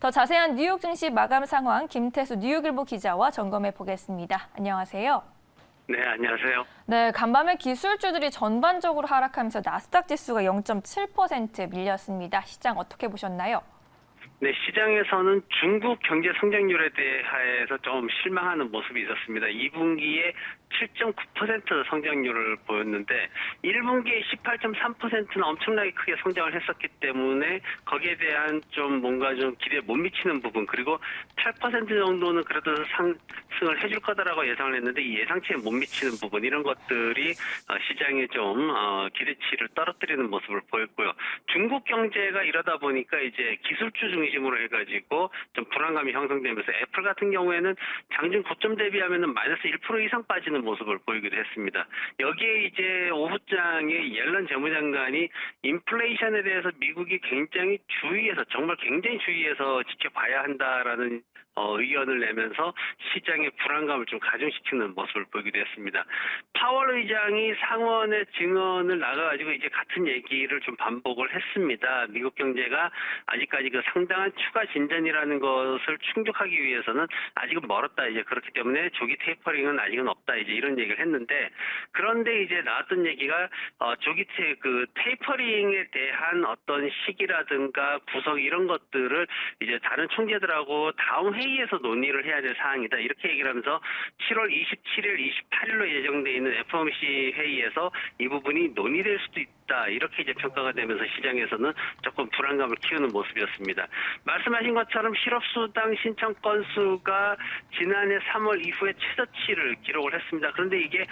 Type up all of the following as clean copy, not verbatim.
더 자세한 뉴욕 증시 마감 상황 김태수 뉴욕일보 기자와 점검해 보겠습니다. 안녕하세요. 네, 안녕하세요. 네, 간밤에 기술주들이 전반적으로 하락하면서 나스닥 지수가 0.7% 밀렸습니다. 시장 어떻게 보셨나요? 네, 시장에서는 중국 경제 성장률에 대해서 좀 실망하는 모습이 있었습니다. 2분기에 7.9% 성장률을 보였는데 1분기에 18.3%는 엄청나게 크게 성장을 했었기 때문에 거기에 대한 좀 뭔가 좀 기대에 못 미치는 부분, 그리고 8% 정도는 그래도 상승을 해줄 거다라고 예상을 했는데 이 예상치에 못 미치는 부분, 이런 것들이 시장에 좀 기대치를 떨어뜨리는 모습을 보였고요. 중국 경제가 이러다 보니까 이제 기술주 중심으로 해가지고 좀 불안감이 형성되면서 애플 같은 경우에는 장중 고점 대비하면은 마이너스 1% 이상 빠지는 모습을 보이기도 했습니다. 여기에 이제 오후장에 옐런 재무장관이 인플레이션에 대해서 미국이 굉장히 주의해서, 정말 굉장히 주의해서 지켜봐야 한다라는 의견을 내면서 시장의 불안감을 좀 가중시키는 모습을 보이기도 했습니다. 파월 의장이 상원의 증언을 나가가지고 이제 같은 얘기를 좀 반복을 했습니다. 미국 경제가 아직까지 그 상당한 추가 진전이라는 것을 충족하기 위해서는 아직은 멀었다. 이제 그렇기 때문에 조기 테이퍼링은 아직은 없다. 이제 이런 얘기를 했는데, 그런데 이제 나왔던 얘기가 조기 테이퍼링에 대한 어떤 시기라든가 구석 이런 것들을 이제 다른 총재들하고 다음 회의에서 논의를 해야 될 사항이다. 이렇게 얘기를 하면서 7월 27일, 28일로 예정돼 있는 FOMC 회의에서 이 부분이 논의될 수도 있다. 이렇게 이제 평가가 되면서 시장에서는 조금 불안감을 키우는 모습이었습니다. 말씀하신 것처럼 실업수당 신청 건수가 지난해 3월 이후에 최저치를 기록을 했습니다. 그런데 이게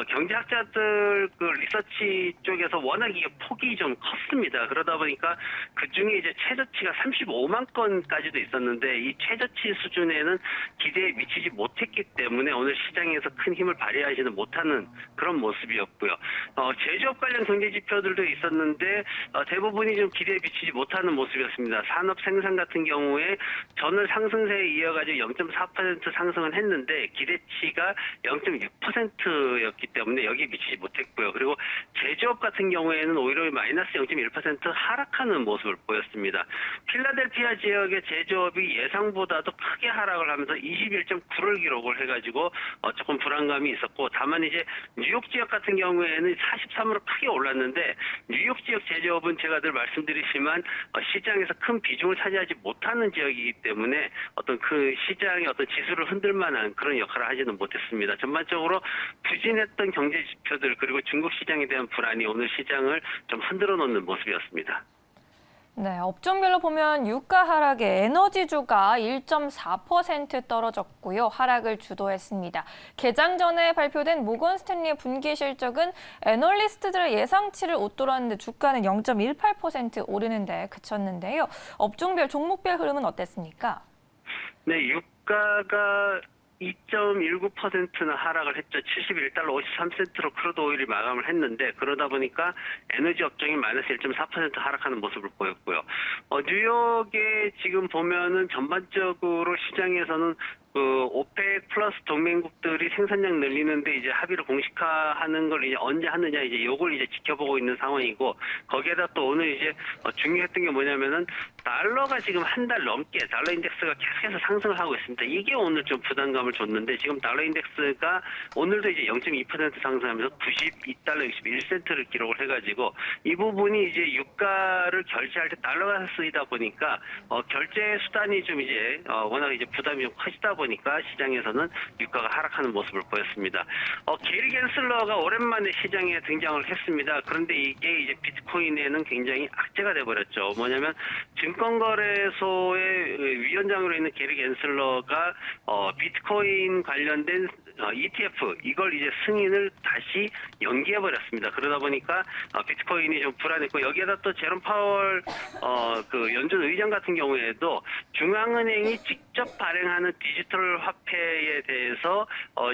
경제학자들 그 리서치 쪽에서 워낙 이게 폭이 좀 컸습니다. 그러다 보니까 그 중에 이제 최저치가 35만 건까지도 있었는데 이 최저치 수준에는 기대에 미치지 못했기 때문에 오늘 시장에서 큰 힘을 발휘하지는 못하는 그런 모습이었고요. 제조업 관련 경제 지표들도 있었는데 대부분이 좀 기대에 미치지 못하는 모습이었습니다. 산업 생산 같은 경우에 전월 상승세에 이어가지고 0.4% 상승을 했는데 기대치가 0.6%였기 때문에 여기에 미치지 못했고요. 그리고 제조업 같은 경우에는 오히려 마이너스 0.1% 하락하는 모습을 보였습니다. 필라델피아 지역의 제조업이 예상보다도 크게 하락을 하면서 21.9를 기록을 해가지고 조금 불안감이 있었고, 다만 이제 뉴욕 지역 같은 경우에는 43으로 크게 올랐는데 뉴욕 지역 제조업은 제가 늘 말씀드리지만 시장에서 큰 비중을 차지하지 못하는 지역이기 때문에 어떤 그 시장의 어떤 지수를 흔들 만한 그런 역할을 하지는 못했습니다. 전반적으로 부진했던 경제 지표들, 그리고 중국 시장에 대한 불안이 오늘 시장을 좀 흔들어 놓는 모습이었습니다. 네, 업종별로 보면 유가 하락에 에너지주가 1.4% 떨어졌고요. 하락을 주도했습니다. 개장 전에 발표된 모건 스탠리의 분기 실적은 애널리스트들의 예상치를 웃돌았는데 주가는 0.18% 오르는 데 그쳤는데요. 업종별, 종목별 흐름은 어땠습니까? 네, 유가가 2.19%나 하락을 했죠. 71달러 53센트로 크루드 오일이 마감을 했는데, 그러다 보니까 에너지 업종이 마이너스 1.4% 하락하는 모습을 보였고요. 뉴욕에 지금 보면은 전반적으로 시장에서는 그 오펙 플러스 동맹국들이 생산량 늘리는데 이제 합의를 공식화하는 걸 이제 언제 하느냐, 이제 요걸 이제 지켜보고 있는 상황이고, 거기에다 또 오늘 이제 중요했던 게 뭐냐면은 달러가 지금 한 달 넘게 달러 인덱스가 계속해서 상승을 하고 있습니다. 이게 오늘 좀 부담감을 줬는데, 지금 달러 인덱스가 오늘도 이제 0.2% 상승하면서 92달러 61센트를 기록을 해가지고, 이 부분이 이제 유가를 결제할 때 달러가 쓰이다 보니까 결제 수단이 좀 이제 워낙 이제 부담이 좀 커지다 보니까 시장에서는 유가가 하락하는 모습을 보였습니다. 게리 겐슬러가 오랜만에 시장에 등장을 했습니다. 그런데 이게 이제 비트코인에는 굉장히 악재가 돼버렸죠. 뭐냐면 증권거래소의 위원장으로 있는 게리 겐슬러가 비트코인 관련된 ETF 이걸 이제 승인을 다시 연기해버렸습니다. 그러다 보니까 비트코인이 좀 불안했고, 여기에다 또 제롬 파월 그 연준 의장 같은 경우에도 중앙은행이 직접 발행하는 디지털 디지털 화폐에 대해서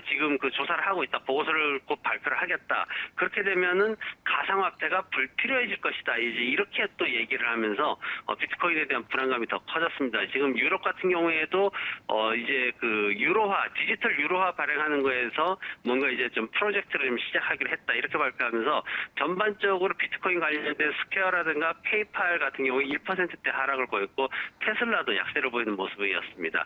지금 그 조사를 하고 있다. 보고서를 곧 발표를 하겠다. 그렇게 되면은 가상화폐가 불필요해질 것이다. 이제 이렇게 또 얘기를 하면서 비트코인에 대한 불안감이 더 커졌습니다. 지금 유럽 같은 경우에도 이제 그 유로화, 디지털 유로화 발행하는 거에서 뭔가 이제 좀 프로젝트를 좀 시작하기로 했다. 이렇게 발표하면서 전반적으로 비트코인 관련된 스퀘어라든가 페이팔 같은 경우에 1%대 하락을 보였고 테슬라도 약세를 보이는 모습이었습니다.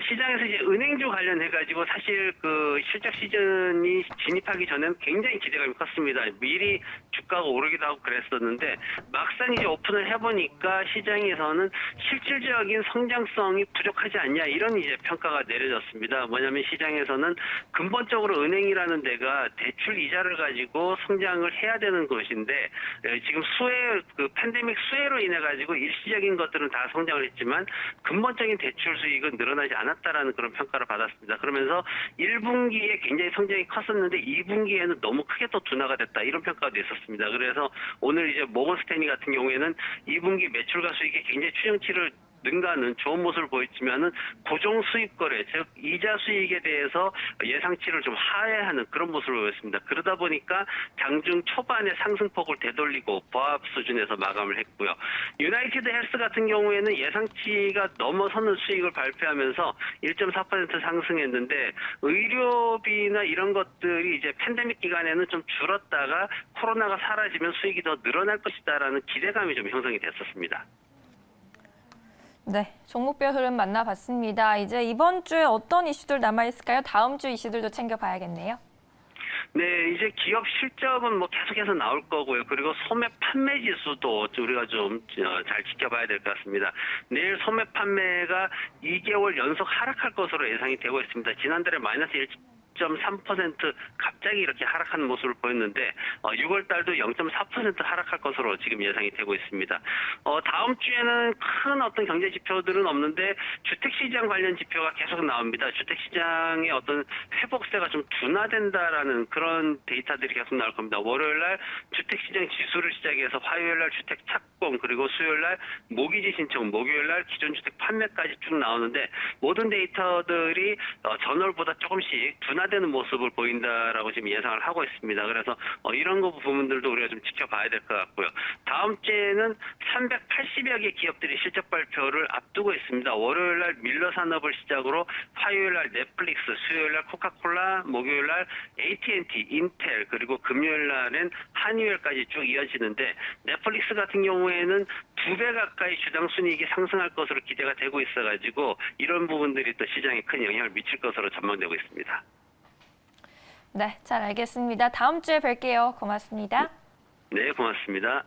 시장에서 이제 은행주 관련해가지고 사실 그 실적 시즌이 진입하기 전에는 굉장히 기대감이 컸습니다. 미리 주가가 오르기도 하고 그랬었는데 막상 이제 오픈을 해보니까 시장에서는 실질적인 성장성이 부족하지 않냐 이런 이제 평가가 내려졌습니다. 뭐냐면 시장에서는 근본적으로 은행이라는 데가 대출 이자를 가지고 성장을 해야 되는 것인데 지금 그 팬데믹 수혜로 인해 가지고 일시적인 것들은 다 성장을 했지만 근본적인 대출 수익은 늘어나지 않았다라는 그런 평가를 받았습니다. 그러면서 1분기에 굉장히 성장이 컸었는데 2분기에는 너무 크게 또 둔화가 됐다 이런 평가도 있었습니다. 그래서 오늘 이제 모건 스탠리 같은 경우에는 2분기 매출과 수익이 굉장히 추정치를 능가하는 좋은 모습을 보였지만은 고정 수익 거래, 즉 이자 수익에 대해서 예상치를 좀 하회하는 그런 모습을 보였습니다. 그러다 보니까 장중 초반에 상승폭을 되돌리고 보합 수준에서 마감을 했고요. 유나이티드 헬스 같은 경우에는 예상치가 넘어서는 수익을 발표하면서 1.4% 상승했는데 의료비나 이런 것들이 이제 팬데믹 기간에는 좀 줄었다가 코로나가 사라지면 수익이 더 늘어날 것이다라는 기대감이 좀 형성이 됐었습니다. 네, 종목별 흐름 만나봤습니다. 이제 이번 주에 어떤 이슈들 남아있을까요? 다음 주 이슈들도 챙겨봐야겠네요. 네, 이제 기업 실적은 뭐 계속해서 나올 거고요. 그리고 소매 판매 지수도 우리가 좀 잘 지켜봐야 될 것 같습니다. 내일 소매 판매가 2개월 연속 하락할 것으로 예상이 되고 있습니다. 지난달에 마이너스 1.3% 갑자기 이렇게 하락하는 모습을 보였는데 6월 달도 0.4% 하락할 것으로 지금 예상이 되고 있습니다. 다음 주에는 큰 어떤 경제 지표들은 없는데 주택시장 관련 지표가 계속 나옵니다. 주택시장의 어떤 회복세가 좀 둔화된다라는 그런 데이터들이 계속 나올 겁니다. 월요일 날 주택시장 지수를 시작해서 화요일 날 주택 착공 그리고 수요일 날 모기지 신청, 목요일 날 기존 주택 판매까지 쭉 나오는데 모든 데이터들이 전월보다 조금씩 둔화되는 모습을 보인다라고 지금 예상을 하고 있습니다. 그래서 이런 거 부분들도 우리가 좀 지켜봐야 될 것 같고요. 다음 주에는 380여 개 기업들이 실적 발표를 앞두고 있습니다. 월요일 날 밀러 산업을 시작으로 화요일 날 넷플릭스, 수요일 날 코카콜라, 목요일 날 AT&T, 인텔 그리고 금요일 날은 한유엘까지 쭉 이어지는데 넷플릭스 같은 경우에는 2배 가까이 주당 순이익이 상승할 것으로 기대가 되고 있어가지고 이런 부분들이 또 시장에 큰 영향을 미칠 것으로 전망되고 있습니다. 네, 잘 알겠습니다. 다음 주에 뵐게요. 고맙습니다. 네, 고맙습니다.